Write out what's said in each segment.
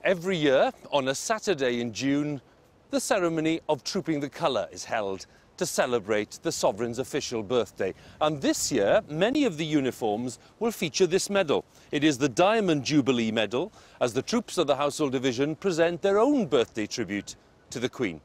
Every year, on a Saturday in June, the ceremony of Trooping the Colour is held to celebrate the Sovereign's official birthday. And this year, many of the uniforms will feature this medal. It is the Diamond Jubilee Medal, as the troops of the Household Division present their own birthday tribute to the Queen.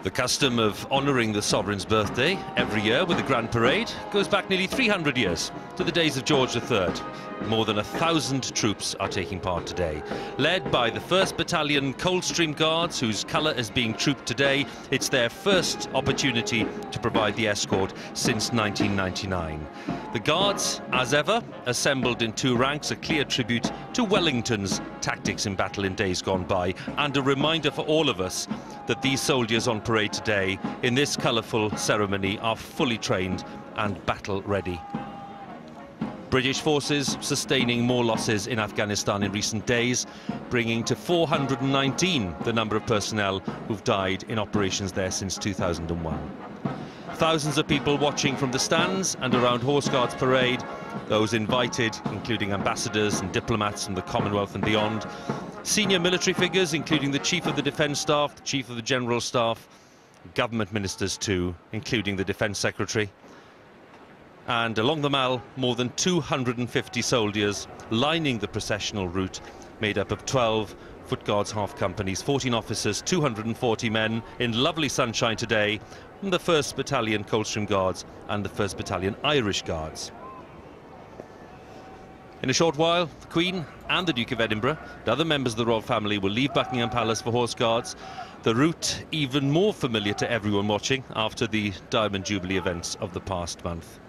The custom of honouring the Sovereign's birthday every year with a grand parade goes back nearly 300 years to the days of George III. More than 1,000 troops are taking part today. Led by the 1st Battalion Coldstream Guards, whose colour is being trooped today, it's their first opportunity to provide the escort since 1999. The Guards, as ever, assembled in two ranks, a clear tribute to Wellington's tactics in battle in days gone by, and a reminder for all of us that these soldiers on parade today in this colourful ceremony are fully trained and battle ready. British forces sustaining more losses in Afghanistan in recent days, bringing to 419 the number of personnel who've died in operations there since 2001. Thousands of people watching from the stands and around Horse Guards Parade, those invited, including ambassadors and diplomats from the Commonwealth and beyond, senior military figures, including the Chief of the Defence Staff, the Chief of the General Staff, government ministers too, including the Defence Secretary. And along the Mall, more than 250 soldiers lining the processional route, made up of 12 Foot Guards half companies, 14 officers, 240 men in lovely sunshine today, from the 1st Battalion Coldstream Guards and the 1st Battalion Irish Guards. In a short while, the Queen and the Duke of Edinburgh and other members of the royal family will leave Buckingham Palace for Horse Guards, the route even more familiar to everyone watching after the Diamond Jubilee events of the past month.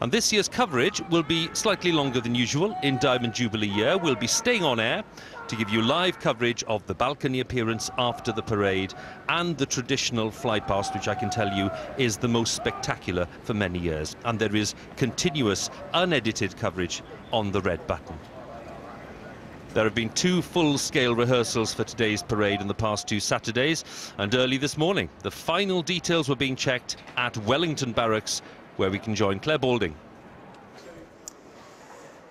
And this year's coverage will be slightly longer than usual. In Diamond Jubilee year, we'll be staying on air to give you live coverage of the balcony appearance after the parade and the traditional fly past, which I can tell you is the most spectacular for many years. And there is continuous, unedited coverage on the red button. There have been 2 full-scale rehearsals for today's parade in the past 2 Saturdays, and early this morning, the final details were being checked at Wellington Barracks, where we can join Claire Balding.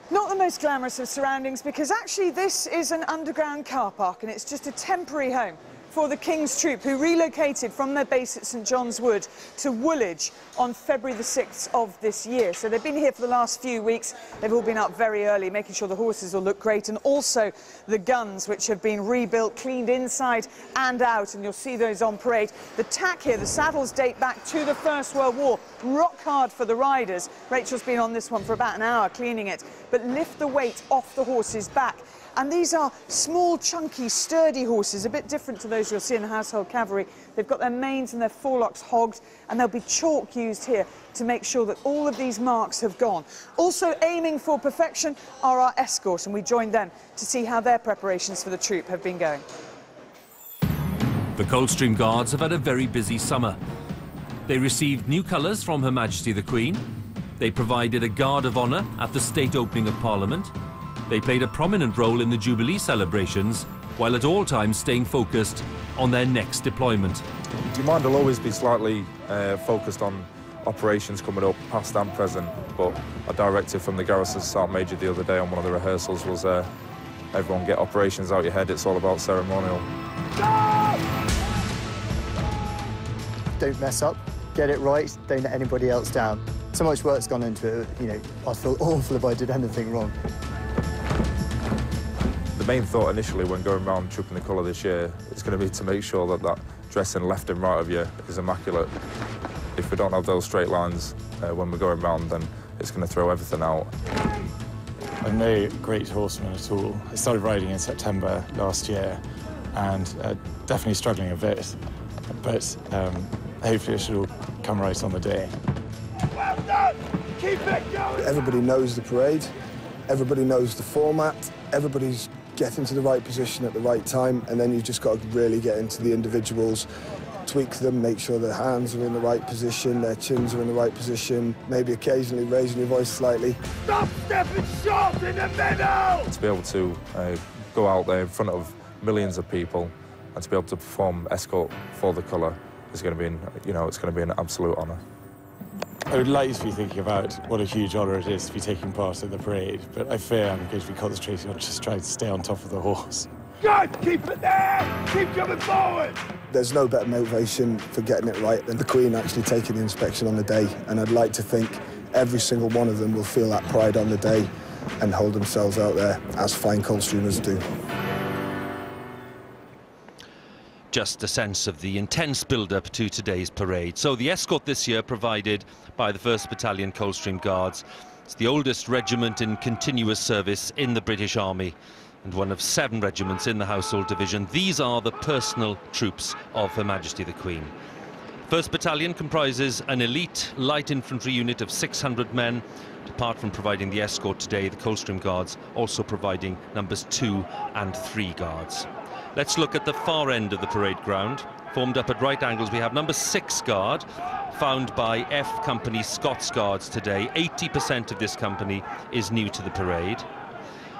Not the most glamorous of surroundings, because actually this is an underground car park and it's just a temporary home for the King's Troop, who relocated from their base at St John's Wood to Woolwich on February the 6th of this year. So they've been here for the last few weeks. They've all been up very early, making sure the horses will look great, and also the guns, which have been rebuilt, cleaned inside and out, and you'll see those on parade. The tack here, the saddles date back to the First World War. Rock hard for the riders. Rachel's been on this one for about an hour cleaning it, but lift the weight off the horse's back. And these are small, chunky, sturdy horses, a bit different to those you'll see in the Household Cavalry. They've got their manes and their forelocks hogged, and there'll be chalk used here to make sure that all of these marks have gone. Also aiming for perfection are our escort, and we joined them to see how their preparations for the troop have been going. The Coldstream Guards have had a very busy summer. They received new colours from Her Majesty the Queen. They provided a guard of honour at the state opening of Parliament. They played a prominent role in the Jubilee celebrations, while at all times staying focused on their next deployment. Your mind will always be slightly focused on operations coming up, past and present, but a directive from the Garrison Sergeant Major the other day on one of the rehearsals was everyone get operations out your head, it's all about ceremonial. Don't mess up, get it right, don't let anybody else down. So much work's gone into it, you know, I'd feel awful if I did anything wrong. The main thought initially when going around Trooping the Colour this year is going to be to make sure that that dressing left and right of you is immaculate. If we don't have those straight lines when we're going round, then it's going to throw everything out. I'm no great horseman at all. I started riding in September last year and definitely struggling a bit, but hopefully it should all come right on the day. Well done! Keep it going! Everybody knows the parade, everybody knows the format, everybody's get into the right position at the right time, and then you've just got to really get into the individuals, tweak them, make sure their hands are in the right position, their chins are in the right position, maybe occasionally raising your voice slightly. Stop stepping short in the middle! To be able to go out there in front of millions of people and to be able to perform escort for the colour is going to be, it's going to be an absolute honour. I would like to be thinking about what a huge honour it is to be taking part in the parade, but I fear I'm going to be concentrating on just trying to stay on top of the horse. Good! Keep it there! Keep coming forward! There's no better motivation for getting it right than the Queen actually taking the inspection on the day, and I'd like to think every single one of them will feel that pride on the day and hold themselves out there as fine Coldstreamers do. Just a sense of the intense build-up to today's parade. So the escort this year provided by the 1st Battalion Coldstream Guards. It's the oldest regiment in continuous service in the British Army and one of 7 regiments in the Household Division. These are the personal troops of Her Majesty the Queen. 1st Battalion comprises an elite light infantry unit of 600 men. Apart from providing the escort today, the Coldstream Guards also providing numbers 2 and 3 guards. Let's look at the far end of the parade ground. Formed up at right angles, we have number 6 guard, found by F Company Scots Guards today. 80% of this company is new to the parade.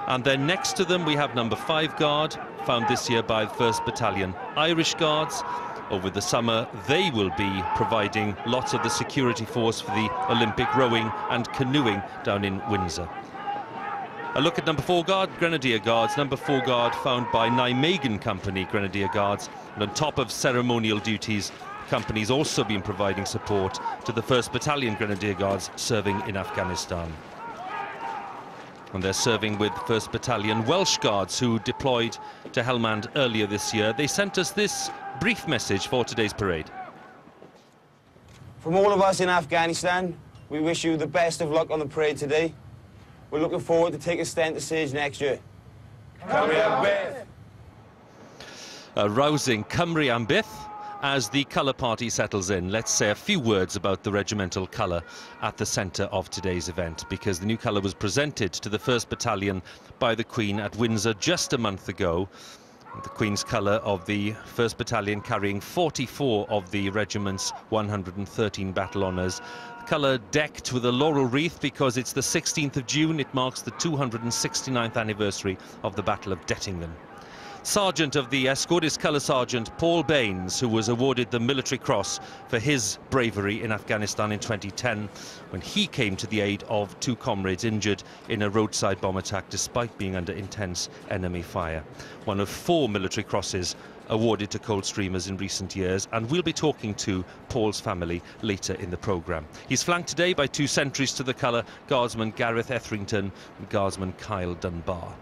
And then next to them we have number 5 guard, found this year by the 1st Battalion Irish Guards. Over the summer they will be providing lots of the security force for the Olympic rowing and canoeing down in Windsor. A look at number 4 guard, Grenadier Guards. Number 4 guard found by Nijmegen Company Grenadier Guards. And on top of ceremonial duties, the company's also been providing support to the 1st Battalion Grenadier Guards serving in Afghanistan. And they're serving with 1st Battalion Welsh Guards, who deployed to Helmand earlier this year. They sent us this brief message for today's parade. From all of us in Afghanistan, we wish you the best of luck on the parade today. We're looking forward to taking centre stage next year. Cymru am byth! A rousing Cymru am byth. As the colour party settles in, let's say a few words about the regimental colour at the centre of today's event, because the new colour was presented to the 1st Battalion by the Queen at Windsor just a month ago. The Queen's colour of the 1st Battalion carrying 44 of the regiment's 113 battle honours. Colour decked with a laurel wreath because it's the 16th of June. It marks the 269th anniversary of the Battle of Dettingen. Sergeant of the escort is Colour Sergeant Paul Baines, who was awarded the Military Cross for his bravery in Afghanistan in 2010 when he came to the aid of 2 comrades injured in a roadside bomb attack despite being under intense enemy fire. One of 4 military crosses awarded to Coldstreamers in recent years, and we'll be talking to Paul's family later in the programme. He's flanked today by 2 sentries to the colour, Guardsman Gareth Etherington and Guardsman Kyle Dunbar.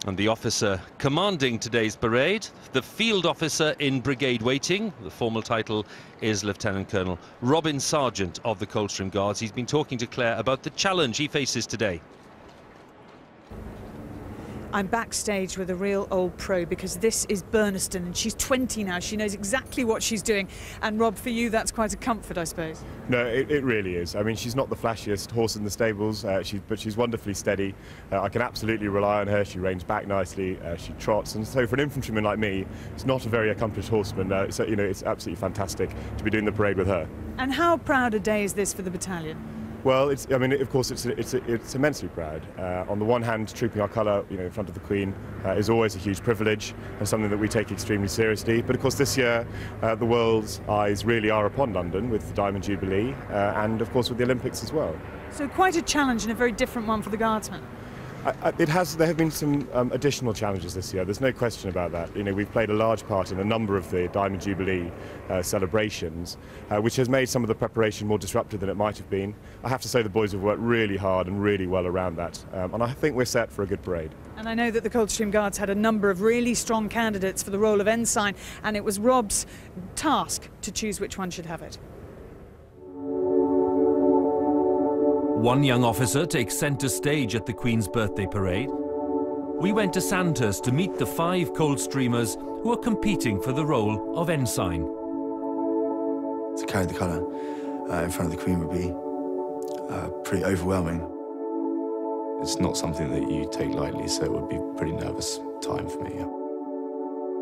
And the officer commanding today's parade, the field officer in brigade waiting, the formal title is Lieutenant Colonel Robin Sargent of the Coldstream Guards. He's been talking to Claire about the challenge he faces today. I'm backstage with a real old pro because this is Burniston and she's 20 now. She knows exactly what she's doing. And Rob, for you, that's quite a comfort, I suppose. No, it really is. I mean, she's not the flashiest horse in the stables, but she's wonderfully steady. I can absolutely rely on her. She reins back nicely, she trots. And so for an infantryman like me, it's not a very accomplished horseman. So, you know, it's absolutely fantastic to be doing the parade with her. And how proud a day is this for the battalion? Well, I mean, of course, it's immensely proud. On the one hand, trooping our colour, in front of the Queen is always a huge privilege and something that we take extremely seriously. But of course, this year, the world's eyes really are upon London with the Diamond Jubilee and, of course, with the Olympics as well. So quite a challenge and a very different one for the Guardsmen. There have been some additional challenges this year. There's no question about that. We've played a large part in a number of the Diamond Jubilee celebrations, which has made some of the preparation more disruptive than it might have been. I have to say the boys have worked really hard and really well around that, and I think we're set for a good parade. And I know that the Coldstream Guards had a number of really strong candidates for the role of ensign, and it was Rob's task to choose which one should have it. One young officer takes centre stage at the Queen's birthday parade. We went to Sandhurst to meet the 5 Coldstreamers who are competing for the role of ensign. To carry the colour in front of the Queen would be pretty overwhelming. It's not something that you take lightly, so it would be a pretty nervous time for me.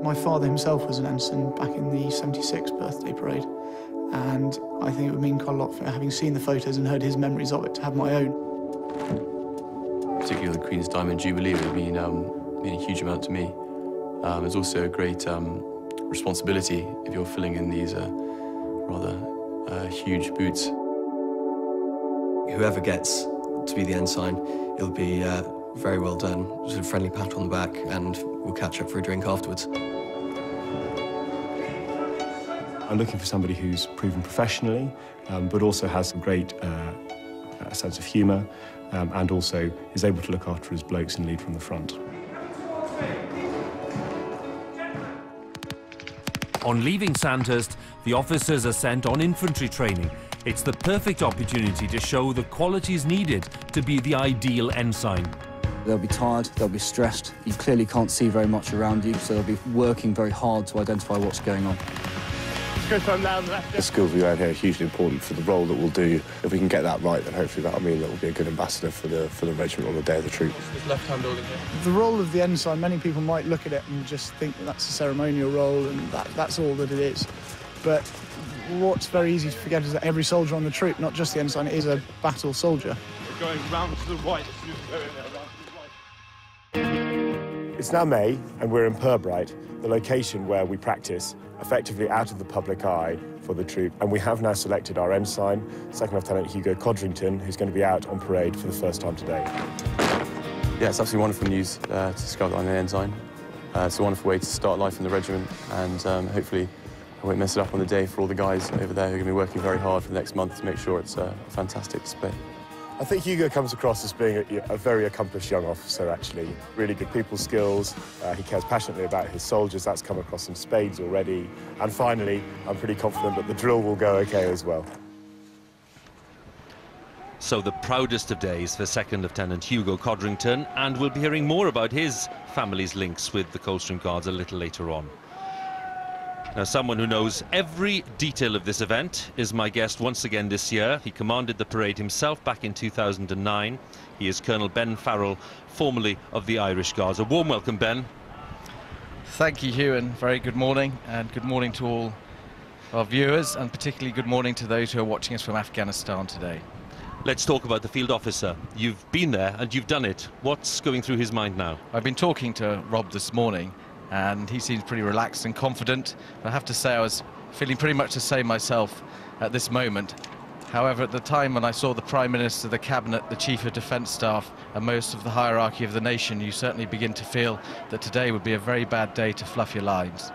My father himself was an ensign back in the 76 birthday parade, and I think it would mean quite a lot for having seen the photos and heard his memories of it to have my own. Particularly the Queen's Diamond Jubilee would mean a huge amount to me. It's also a great responsibility if you're filling in these rather huge boots. Whoever gets to be the ensign, it'll be very well done. Just a friendly pat on the back, and we'll catch up for a drink afterwards. I'm looking for somebody who's proven professionally, but also has a great sense of humour, and also is able to look after his blokes and lead from the front. On leaving Sandhurst, the officers are sent on infantry training. It's the perfect opportunity to show the qualities needed to be the ideal ensign. They'll be tired, they'll be stressed. You clearly can't see very much around you, so they'll be working very hard to identify what's going on. The skills we learn here are hugely important for the role that we'll do. If we can get that right, then hopefully that'll mean that we'll be a good ambassador for the regiment on the day of the troop. The role of the ensign, many people might look at it and just think that that's a ceremonial role and that's all that it is. But what's very easy to forget is that every soldier on the troop, not just the ensign, is a battle soldier. We're going round to the right. It's now May, and we're in Purbright, the location where we practice, effectively out of the public eye for the troop. And we have now selected our ensign, Second Lieutenant Hugo Codrington, who's going to be out on parade for the first time today. Yeah, it's absolutely wonderful news to discover I'm an ensign. It's a wonderful way to start life in the regiment, and hopefully I won't mess it up on the day for all the guys over there who are going to be working very hard for the next month to make sure it's a fantastic display. I think Hugo comes across as being a very accomplished young officer, actually. Really good people skills. He cares passionately about his soldiers. That's come across in spades already. And finally, I'm pretty confident that the drill will go OK as well. So the proudest of days for Second Lieutenant Hugo Codrington, and we'll be hearing more about his family's links with the Coldstream Guards a little later on. Now, someone who knows every detail of this event is my guest once again this year. He commanded the parade himself back in 2009. He is Colonel Ben Farrell, formerly of the Irish Guards. A warm welcome, Ben. Thank you, Hugh, and very good morning, and good morning to all our viewers, and particularly good morning to those who are watching us from Afghanistan today. Let's talk about the field officer. You've been there and you've done it. What's going through his mind now? I've been talking to Rob this morning, and he seems pretty relaxed and confident. I have to say I was feeling pretty much the same myself at this moment. However, at the time when I saw the Prime Minister, the Cabinet, the Chief of Defence Staff and most of the hierarchy of the nation, you certainly begin to feel that today would be a very bad day to fluff your lines.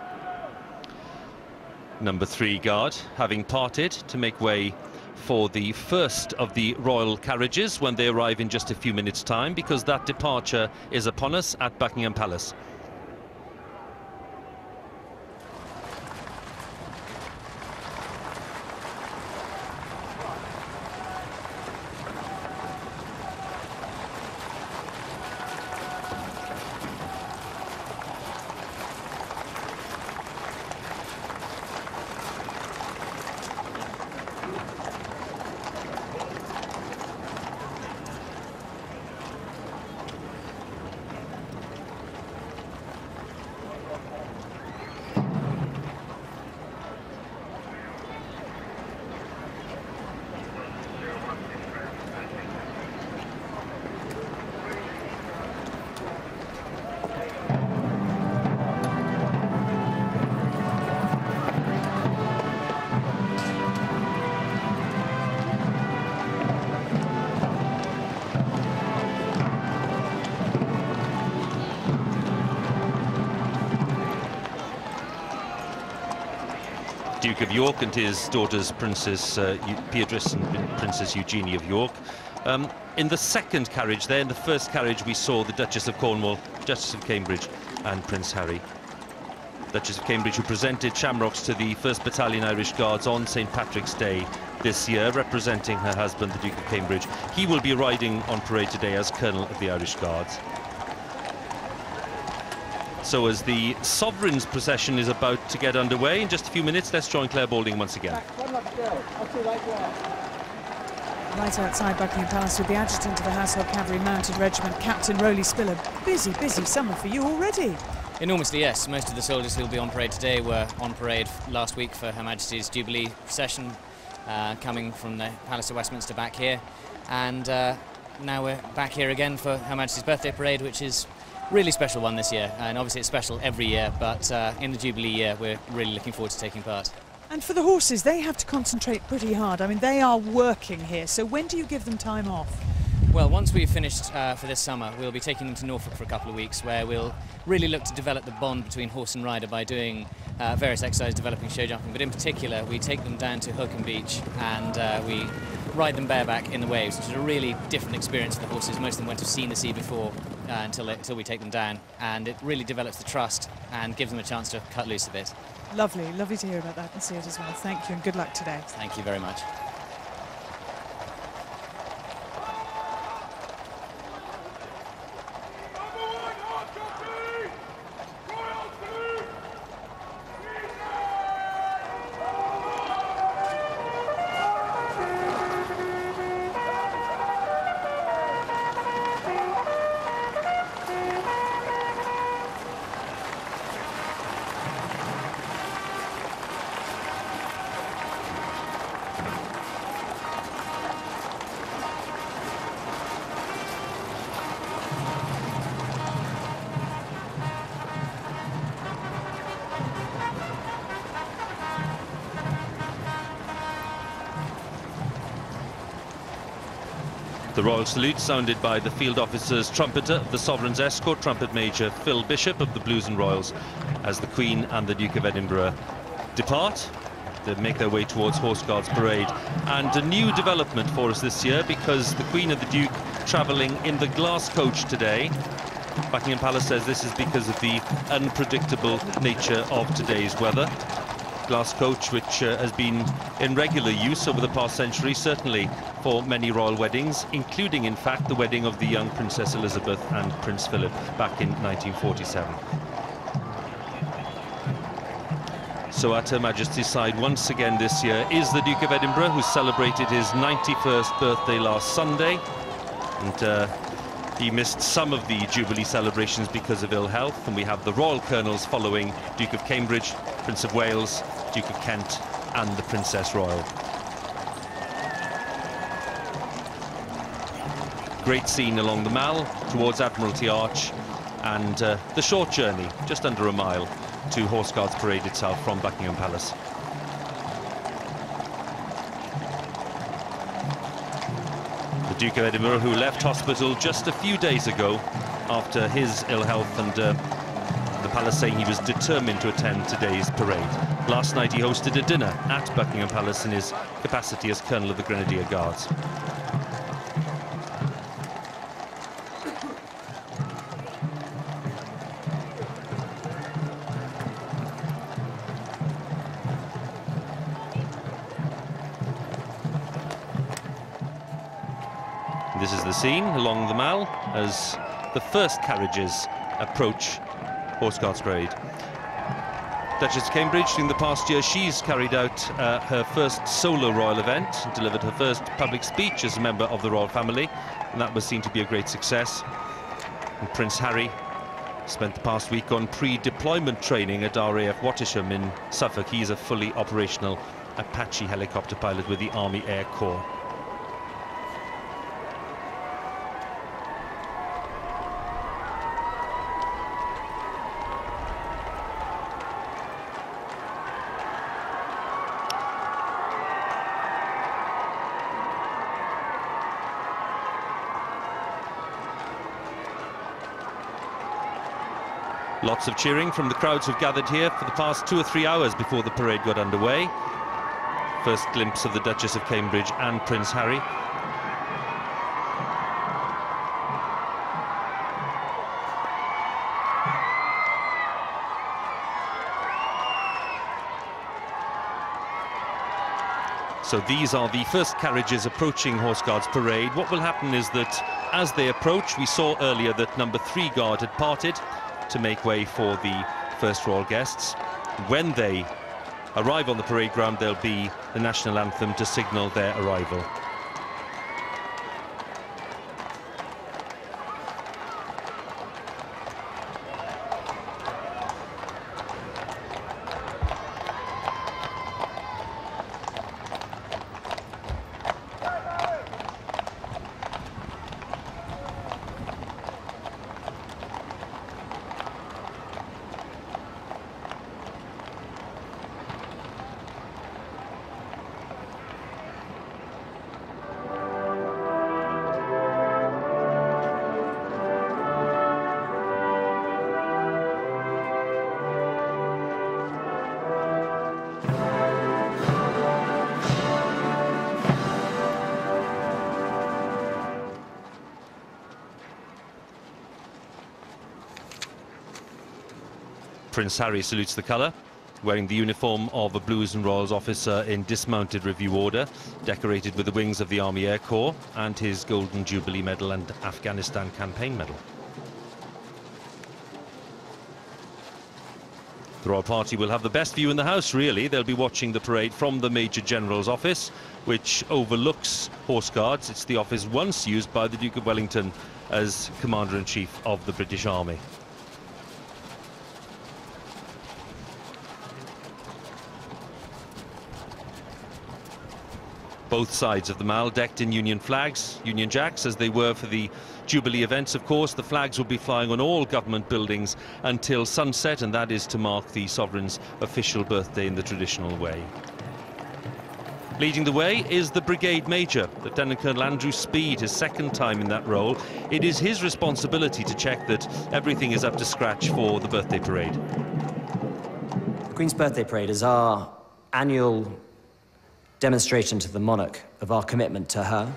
Number 3 Guard, having parted to make way for the first of the royal carriages when they arrive in just a few minutes' time, because that departure is upon us at Buckingham Palace. Duke of York and his daughters Princess Beatrice and Princess Eugenie of York. In the second carriage there, in the first carriage we saw the Duchess of Cornwall, Duchess of Cambridge and Prince Harry. Duchess of Cambridge, who presented shamrocks to the 1st Battalion Irish Guards on St. Patrick's Day this year, representing her husband, the Duke of Cambridge. He will be riding on parade today as Colonel of the Irish Guards. So as the Sovereign's procession is about to get underway in just a few minutes, let's join Claire Balding once again. right outside Buckingham Palace with the adjutant of the Household Cavalry Mounted Regiment, Captain Rowley Spiller. Busy, busy summer for you already. Enormously, yes. Most of the soldiers who will be on parade today were on parade last week for Her Majesty's Jubilee procession, coming from the Palace of Westminster back here. And now we're back here again for Her Majesty's birthday parade, which is a really special one this year. And obviously it's special every year, but in the Jubilee year we're really looking forward to taking part. And for the horses, they have to concentrate pretty hard. I mean, they are working here, so when do you give them time off? Well, once we've finished for this summer, we'll be taking them to Norfolk for a couple of weeks, where we'll really look to develop the bond between horse and rider by doing various exercises, developing show jumping, but in particular we take them down to Hookham Beach and we ride them bareback in the waves, which is a really different experience for the horses. Most of them won't have seen the sea before until we take them down, and it really develops the trust and gives them a chance to cut loose a bit. Lovely, lovely to hear about that and see it as well. Thank you and good luck today. Thank you very much. The royal salute sounded by the field officer's trumpeter of the Sovereign's escort, Trumpet Major Phil Bishop of the Blues and Royals, as the Queen and the Duke of Edinburgh depart. They make their way towards Horse Guards Parade. And a new development for us this year, because the Queen and the Duke travelling in the glass coach today. Buckingham Palace says this is because of the unpredictable nature of today's weather. Glass coach, which has been in regular use over the past century, certainly for many royal weddings, including, in fact, the wedding of the young Princess Elizabeth and Prince Philip back in 1947. So at Her Majesty's side once again this year is the Duke of Edinburgh, who celebrated his 91st birthday last Sunday. And he missed some of the Jubilee celebrations because of ill health. And we have the Royal Colonels following Duke of Cambridge, Prince of Wales, Duke of Kent and the Princess Royal. Great scene along the Mall towards Admiralty Arch, and the short journey, just under a mile, to Horse Guards Parade itself from Buckingham Palace. The Duke of Edinburgh, who left hospital just a few days ago after his ill health, and the palace saying he was determined to attend today's parade. Last night he hosted a dinner at Buckingham Palace in his capacity as Colonel of the Grenadier Guards. This is the scene along the Mall as the first carriages approach Horse Guards Parade. Duchess of Cambridge, in the past year, she's carried out her first solo royal event, delivered her first public speech as a member of the royal family, and that was seen to be a great success. And Prince Harry spent the past week on pre-deployment training at RAF Wattisham in Suffolk. He's a fully operational Apache helicopter pilot with the Army Air Corps. Lots of cheering from the crowds who've gathered here for the past 2 or 3 hours before the parade got underway. First glimpse of the Duchess of Cambridge and Prince Harry. So these are the first carriages approaching Horse Guards Parade. What will happen is that as they approach, we saw earlier that number 3 guard had parted to make way for the first royal guests. When they arrive on the parade ground, there'll be the national anthem to signal their arrival. Prince Harry salutes the colour, wearing the uniform of a Blues and Royals officer in dismounted review order, decorated with the wings of the Army Air Corps and his Golden Jubilee Medal and Afghanistan Campaign Medal. The Royal Party will have the best view in the house, really. They'll be watching the parade from the Major General's office, which overlooks Horse Guards. It's the office once used by the Duke of Wellington as Commander-in-Chief of the British Army. Both sides of the Mall decked in Union flags, Union Jacks, as they were for the Jubilee events, of course. The flags will be flying on all government buildings until sunset, and that is to mark the Sovereign's official birthday in the traditional way. Leading the way is the Brigade Major, Lieutenant Colonel Andrew Speed, his second time in that role. It is his responsibility to check that everything is up to scratch for the birthday parade. The Queen's Birthday Parade is our annual demonstration to the monarch of our commitment to her,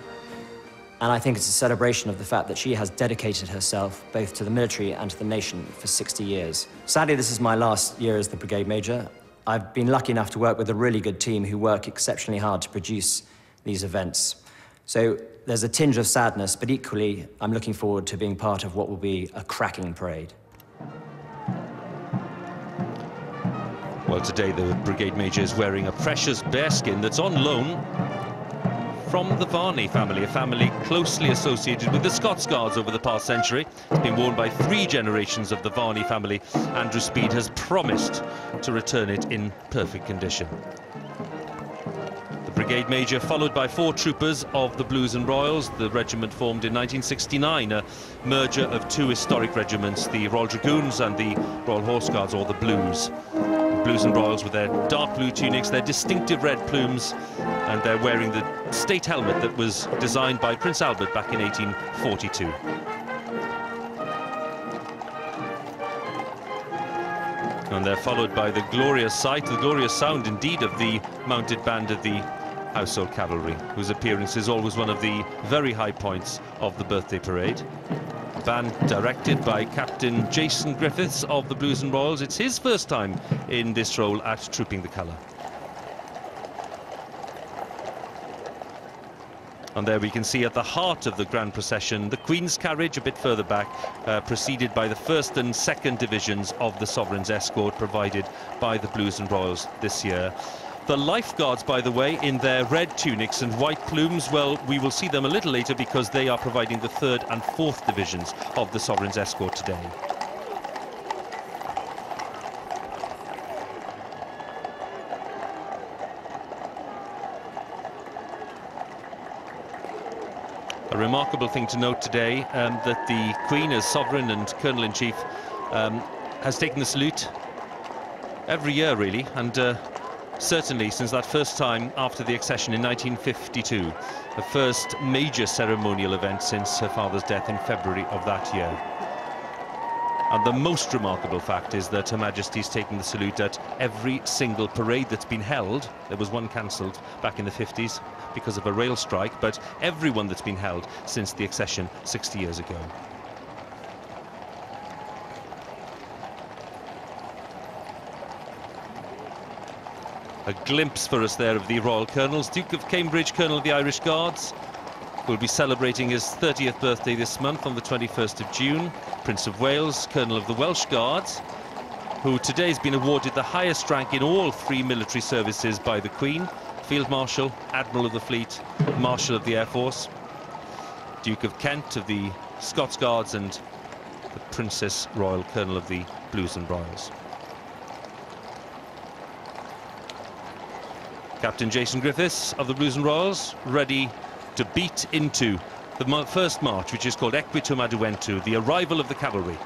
and I think it's a celebration of the fact that she has dedicated herself both to the military and to the nation for 60 years. Sadly, this is my last year as the Brigade Major. I've been lucky enough to work with a really good team who work exceptionally hard to produce these events. So there's a tinge of sadness, but equally I'm looking forward to being part of what will be a cracking parade. Well, today the Brigade Major is wearing a precious bearskin that's on loan from the Varney family, a family closely associated with the Scots Guards over the past century. It's been worn by 3 generations of the Varney family. Andrew Speed has promised to return it in perfect condition. The Brigade Major, followed by 4 troopers of the Blues and Royals. The regiment formed in 1969, a merger of 2 historic regiments, the Royal Dragoons and the Royal Horse Guards, or the Blues. Blues and Royals with their dark blue tunics, their distinctive red plumes, and they're wearing the state helmet that was designed by Prince Albert back in 1842. And they're followed by the glorious sight, the glorious sound indeed, of the mounted band of the Household Cavalry, whose appearance is always one of the very high points of the birthday parade. Band directed by Captain Jason Griffiths of the Blues and Royals. It's his first time in this role at trooping the colour. And there we can see at the heart of the grand procession the Queen's carriage a bit further back, preceded by the 1st and 2nd divisions of the Sovereign's escort provided by the Blues and Royals this year. The lifeguards, by the way, in their red tunics and white plumes, well, we will see them a little later because they are providing the 3rd and 4th divisions of the Sovereign's escort today. A remarkable thing to note today, that the Queen, as Sovereign and Colonel-in-Chief, has taken the salute every year, really, and certainly since that first time after the accession in 1952, the first major ceremonial event since her father's death in February of that year. And the most remarkable fact is that Her Majesty's taken the salute at every single parade that's been held. There was one cancelled back in the 50s because of a rail strike, but every one that's been held since the accession 60 years ago. A glimpse for us there of the Royal Colonels. Duke of Cambridge, Colonel of the Irish Guards, will be celebrating his 30th birthday this month on the 21st of June. Prince of Wales, Colonel of the Welsh Guards, who today has been awarded the highest rank in all 3 military services by the Queen: Field Marshal, Admiral of the Fleet, Marshal of the Air Force. Duke of Kent of the Scots Guards, and the Princess Royal, Colonel of the Blues and Royals. Captain Jason Griffiths of the Blues and Royals, ready to beat into the first march, which is called Equitum Aduentu, the arrival of the cavalry.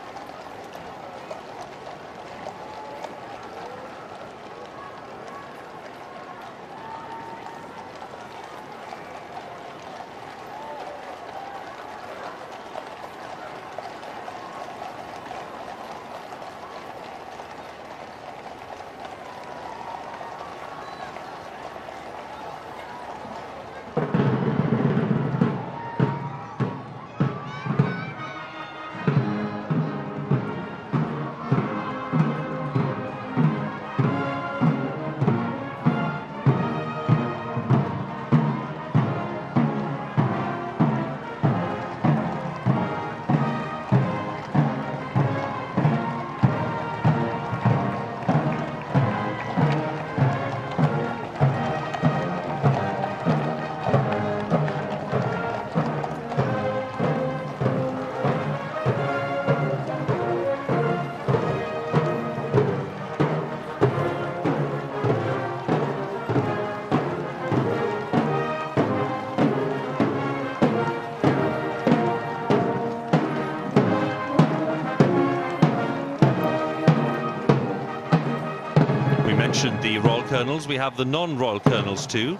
mentioned the Royal Colonels. We have the non-Royal Colonels too,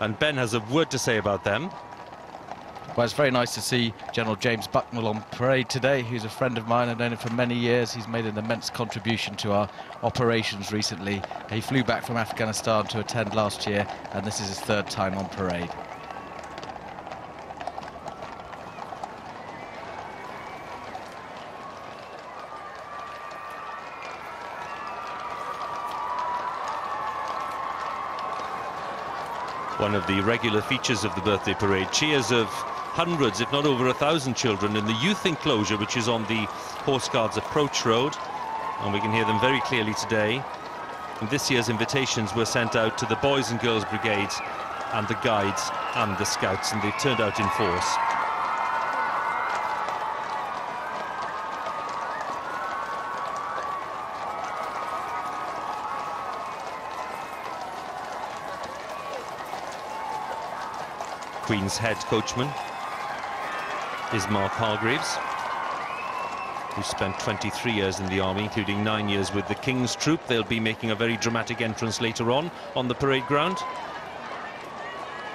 and Ben has a word to say about them. Well, it's very nice to see General James Bucknell on parade today, who's a friend of mine. I've known him for many years. He's made an immense contribution to our operations recently. He flew back from Afghanistan to attend last year, and this is his third time on parade. One of the regular features of the birthday parade, cheers of hundreds, if not over 1,000 children in the youth enclosure, which is on the Horse Guards approach road, and we can hear them very clearly today. And this year's invitations were sent out to the Boys and Girls Brigades and the Guides and the Scouts, and they turned out in force. Queen's head coachman is Mark Hargreaves, who spent 23 years in the army, including 9 years with the King's Troop. They'll be making a very dramatic entrance later on the parade ground.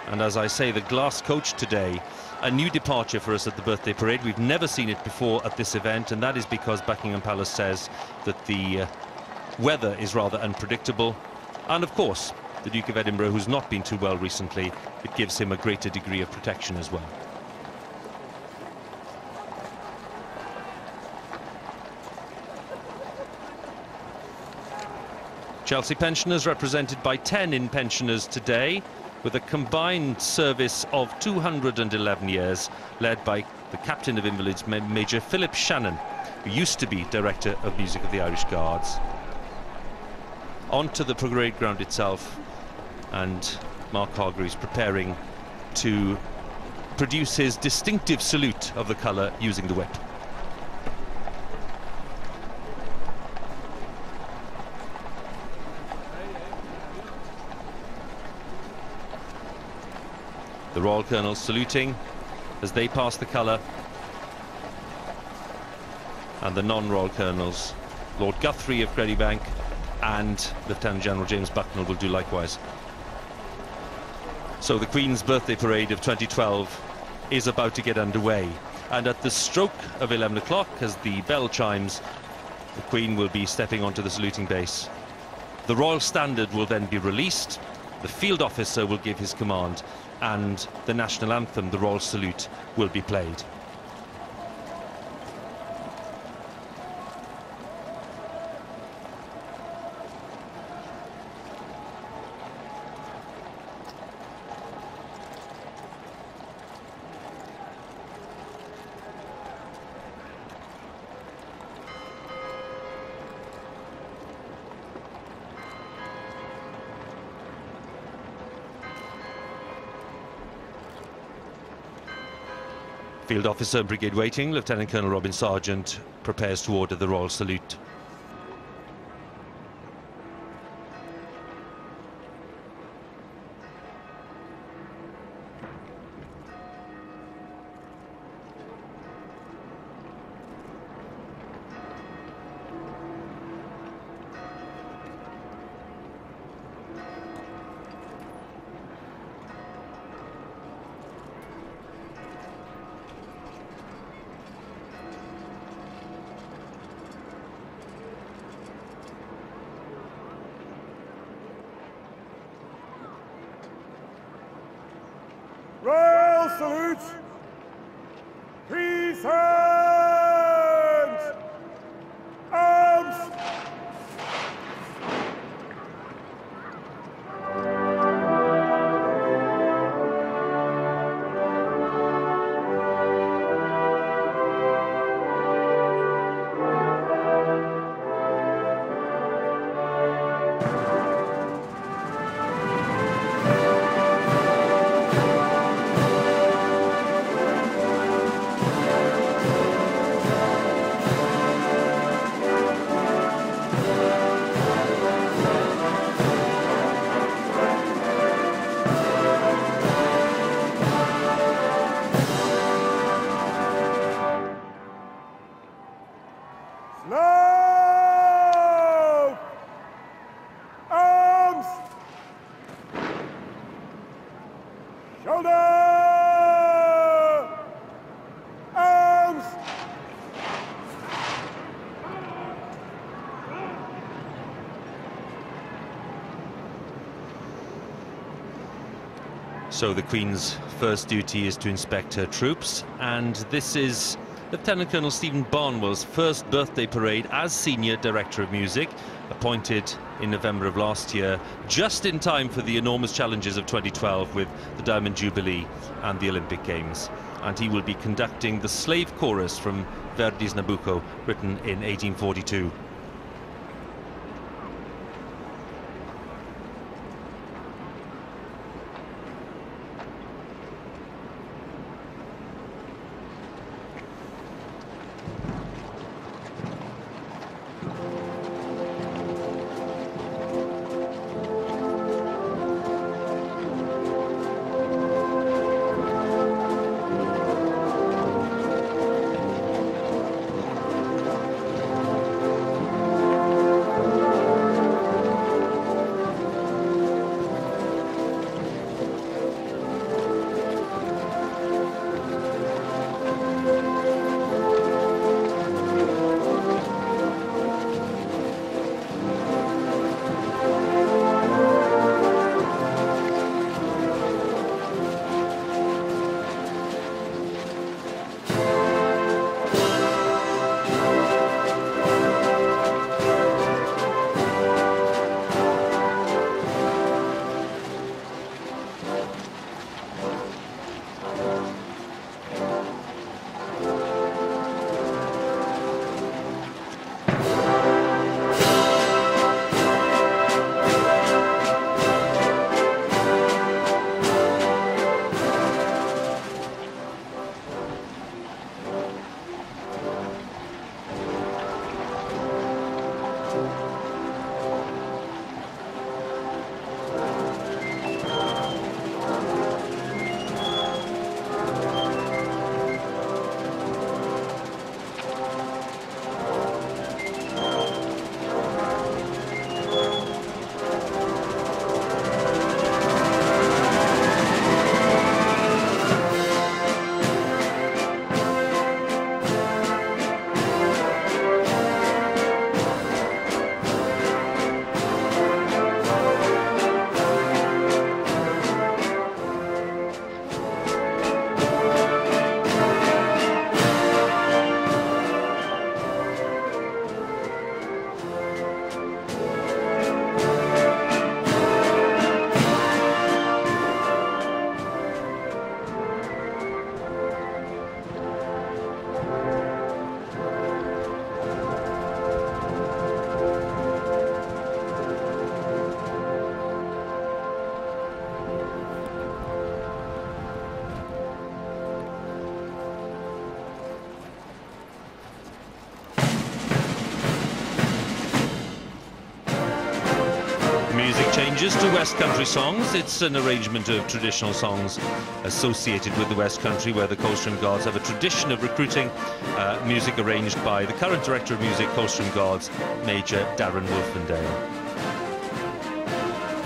And as I say, the glass coach today, a new departure for us at the birthday parade. We've never seen it before at this event, and that is because Buckingham Palace says that the weather is rather unpredictable. And of course, the Duke of Edinburgh, who's not been too well recently, it gives him a greater degree of protection as well. Chelsea pensioners represented by 10 in pensioners today, with a combined service of 211 years, led by the captain of Invalids, Major Philip Shannon, who used to be Director of Music of the Irish Guards. Onto the parade ground itself, and Mark Hargreaves preparing to produce his distinctive salute of the colour using the whip. The Royal Colonels saluting as they pass the colour, and the non-Royal Colonels, Lord Guthrie of Credybank and Lieutenant General James Bucknell, will do likewise. So the Queen's birthday parade of 2012 is about to get underway, and at the stroke of 11 o'clock, as the bell chimes, the Queen will be stepping onto the saluting base. The Royal Standard will then be released, the field officer will give his command, and the national anthem, the Royal Salute, will be played. Field Officer Brigade Waiting, Lieutenant Colonel Robin Sargent, prepares to order the Royal Salute. Royal salute! Peace hands! Arms! So the Queen's first duty is to inspect her troops, and this is Lieutenant Colonel Stephen Barnwell's first birthday parade as Senior Director of Music, appointed in November of last year, just in time for the enormous challenges of 2012 with the Diamond Jubilee and the Olympic Games. And he will be conducting the Slave Chorus from Verdi's Nabucco, written in 1842. Music changes to West Country songs. It's an arrangement of traditional songs associated with the West Country, where the Coldstream Guards have a tradition of recruiting music arranged by the current Director of Music, Coldstream Guards, Major Darren Wolfendale.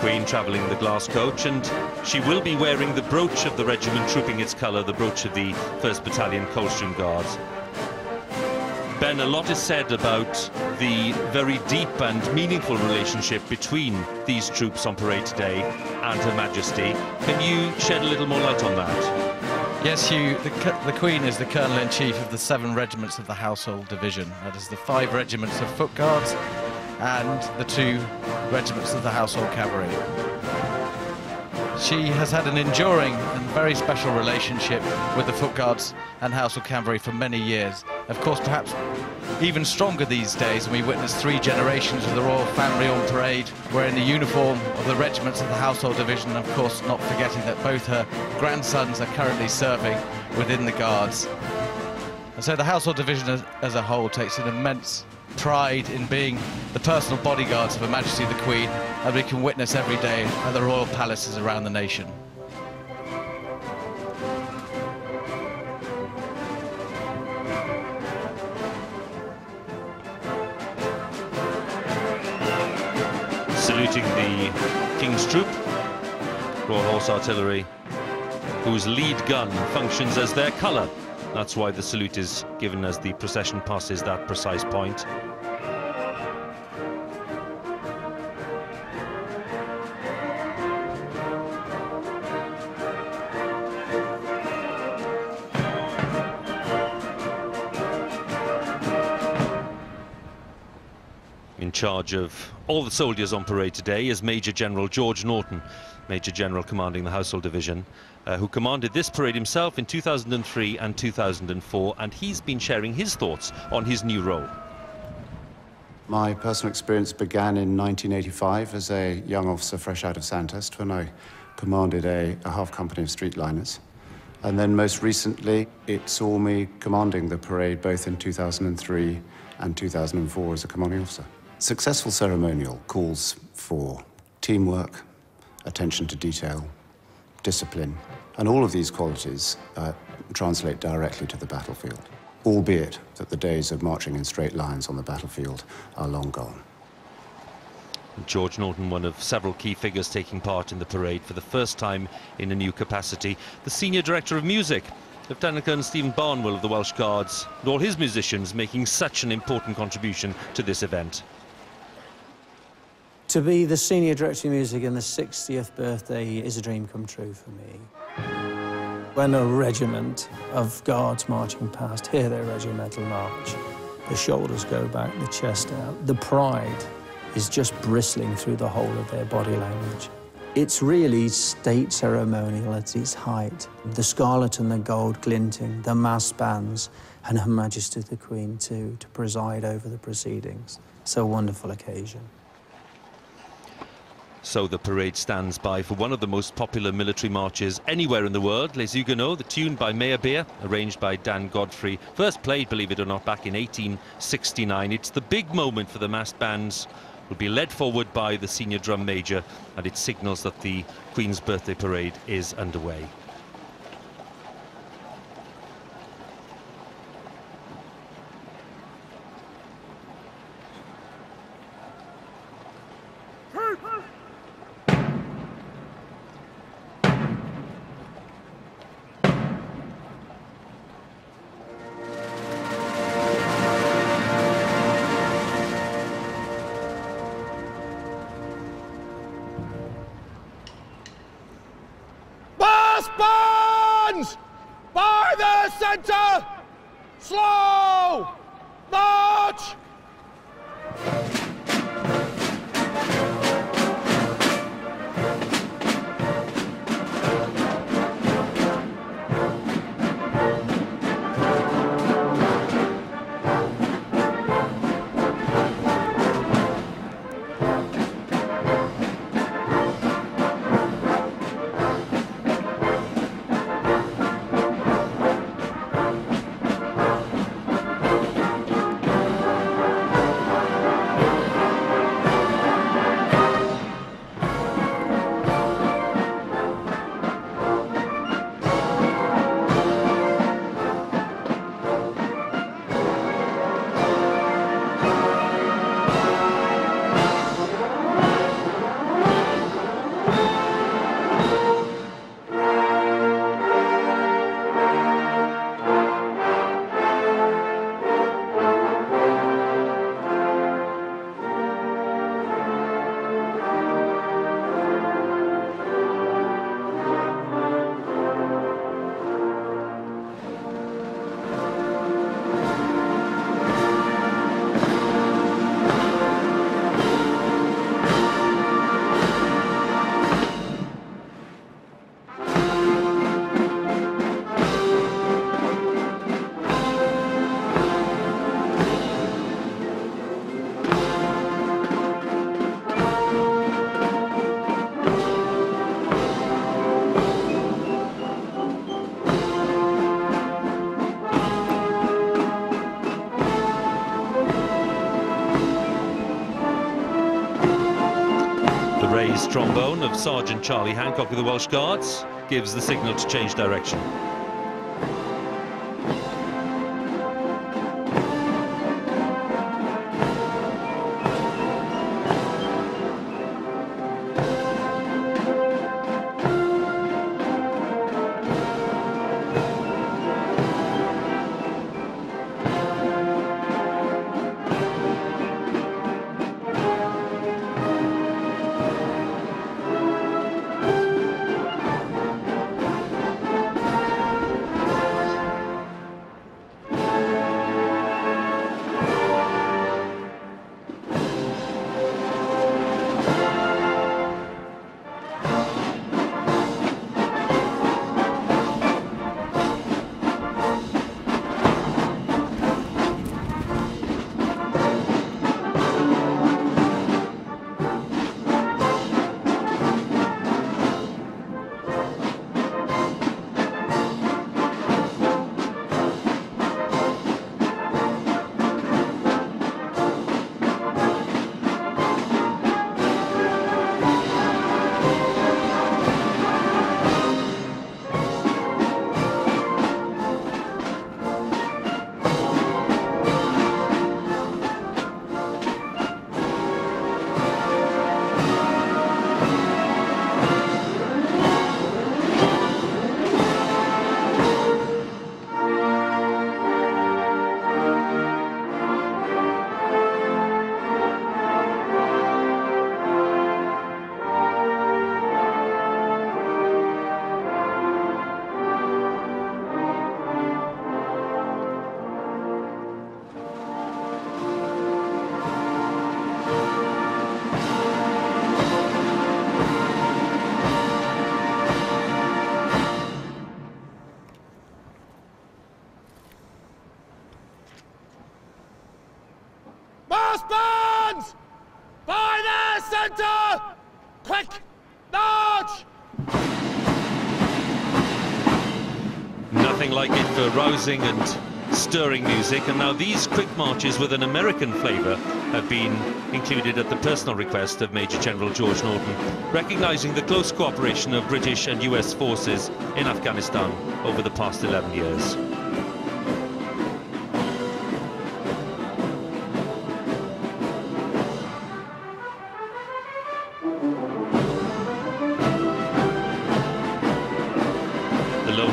Queen travelling the glass coach, and she will be wearing the brooch of the regiment trooping its colour, the brooch of the 1st Battalion Coldstream Guards. Ben, a lot is said about the very deep and meaningful relationship between these troops on parade today and Her Majesty. Can you shed a little more light on that? Yes, Hugh, the Queen is the Colonel-in-Chief of the 7 regiments of the Household Division. That is the 5 regiments of Foot Guards and the 2 regiments of the Household Cavalry. She has had an enduring and very special relationship with the Foot Guards and Household Cavalry for many years. Of course, perhaps even stronger these days, when we witness 3 generations of the royal family on parade wearing the uniform of the regiments of the Household Division, and of course not forgetting that both her grandsons are currently serving within the Guards. And so the Household Division as a whole takes an immense pride in being the personal bodyguards of Her Majesty the Queen, as we can witness every day at the royal palaces around the nation. Saluting the King's Troop, Royal Horse Artillery, whose lead gun functions as their colour. That's why the salute is given as the procession passes that precise point. charge of all the soldiers on parade today is Major General George Norton, Major General commanding the Household Division, who commanded this parade himself in 2003 and 2004, and he's been sharing his thoughts on his new role. My personal experience began in 1985 as a young officer fresh out of Sandhurst when I commanded a half company of streetliners. And then most recently, it saw me commanding the parade both in 2003 and 2004 as a commanding officer. Successful ceremonial calls for teamwork, attention to detail, discipline, and all of these qualities translate directly to the battlefield, albeit that the days of marching in straight lines on the battlefield are long gone. George Norton, one of several key figures taking part in the parade for the first time in a new capacity. The Senior Director of Music, Lieutenant Colonel Stephen Barnwell of the Welsh Guards, and all his musicians making such an important contribution to this event. To be the Senior Director of Music in the 60th birthday is a dream come true for me. When a regiment of Guards marching past, hear their regimental march, the shoulders go back, the chest out, the pride is just bristling through the whole of their body language. It's really state ceremonial at its height. The scarlet and the gold glinting, the mass bands, and Her Majesty the Queen too, to preside over the proceedings. It's a wonderful occasion. So the parade stands by for one of the most popular military marches anywhere in the world, Les Huguenots, the tune by Meyerbeer, arranged by Dan Godfrey. First played, believe it or not, back in 1869. It's the big moment for the massed bands. Will be led forward by the Senior Drum Major, and it signals that the Queen's Birthday Parade is underway. Bands! By the centre! Slow! March! Trombone of Sergeant Charlie Hancock of the Welsh Guards gives the signal to change direction. centre! Quick! March! Nothing like it for rousing and stirring music, and now these quick marches with an American flavour have been included at the personal request of Major General George Norton, recognising the close cooperation of British and US forces in Afghanistan over the past 11 years.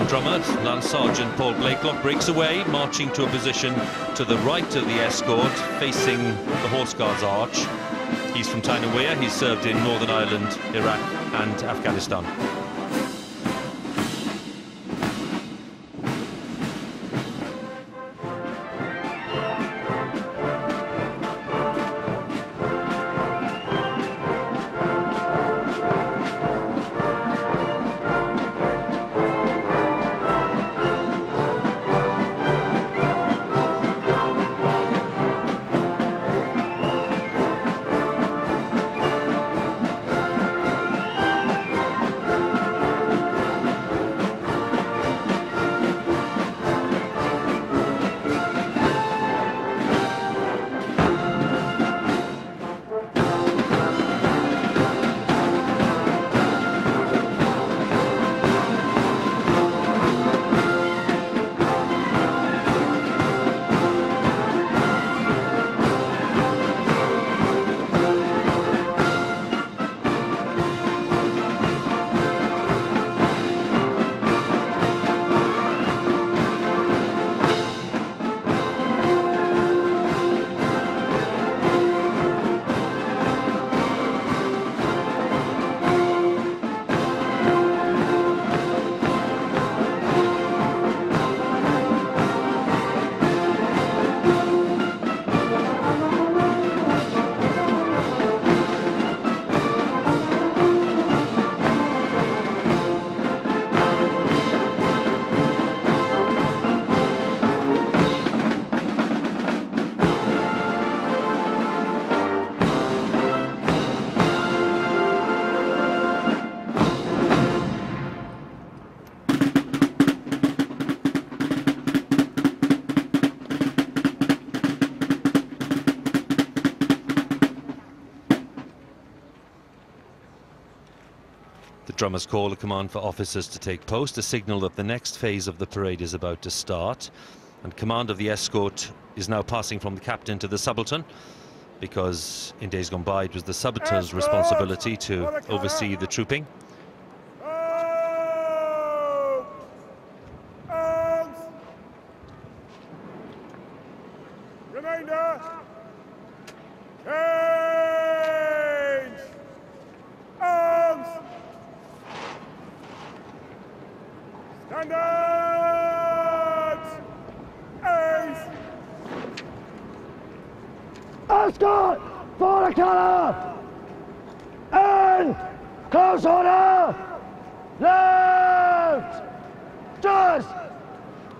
Drummer, Lance Sergeant Paul Blakelock, breaks away, marching to a position to the right of the escort, facing the Horse Guards Arch. He's from Tyne and Wear. He's served in Northern Ireland, Iraq and Afghanistan. Drummers call a command for officers to take post, a signal that the next phase of the parade is about to start. And command of the escort is now passing from the captain to the subaltern, because in days gone by it was the subaltern's responsibility to oversee the trooping. Remainder! Change! Arms! Standards! Ace! Escort! For the colour! In! Close order! Left! Just!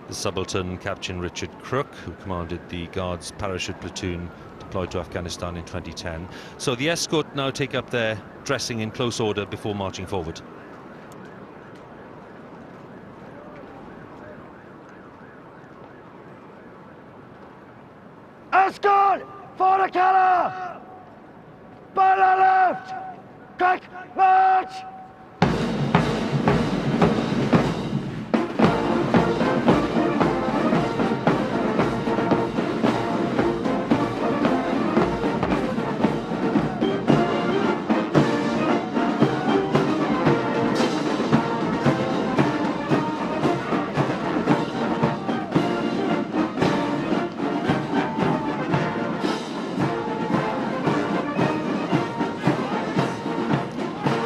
The subaltern, Captain Richard Crook, who commanded the Guards parachute platoon deployed to Afghanistan in 2010. So the escort now take up their dressing in close order before marching forward. Escort! For the colour! By the left! Quick march!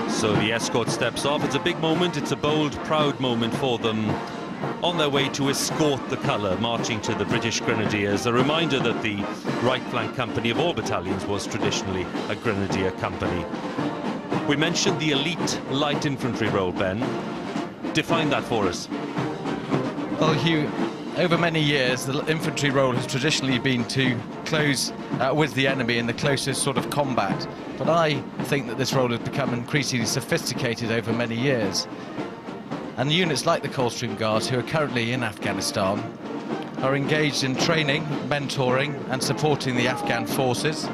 So the escort steps off. It's a big moment, it's a bold, proud moment for them on their way to escort the colour, marching to the British Grenadiers. A reminder that the right flank company of all battalions was traditionally a grenadier company. We mentioned the elite light infantry role, Ben. Define that for us. Well, Hugh, over many years, the infantry role has traditionally been to close with the enemy in the closest sort of combat. But I think that this role has become increasingly sophisticated over many years. And units like the Coldstream Guards, who are currently in Afghanistan, are engaged in training, mentoring and supporting the Afghan forces.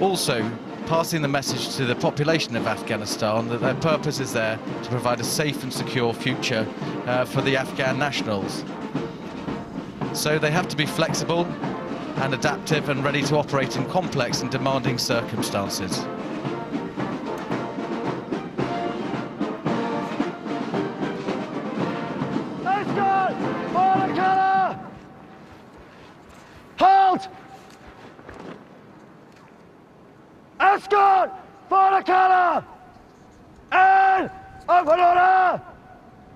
Also passing the message to the population of Afghanistan that their purpose is there to provide a safe and secure future for the Afghan nationals. So they have to be flexible and adaptive and ready to operate in complex and demanding circumstances. Escort! Border colour! Halt! Escort! Border colour! And open order!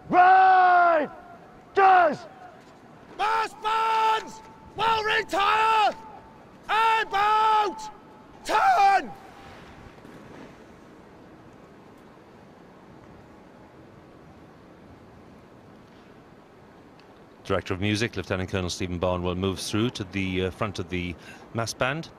Right! Just! Mass bands! Well retire! About! Turn! Director of Music, Lieutenant Colonel Stephen Barnwell, moves through to the front of the mass band.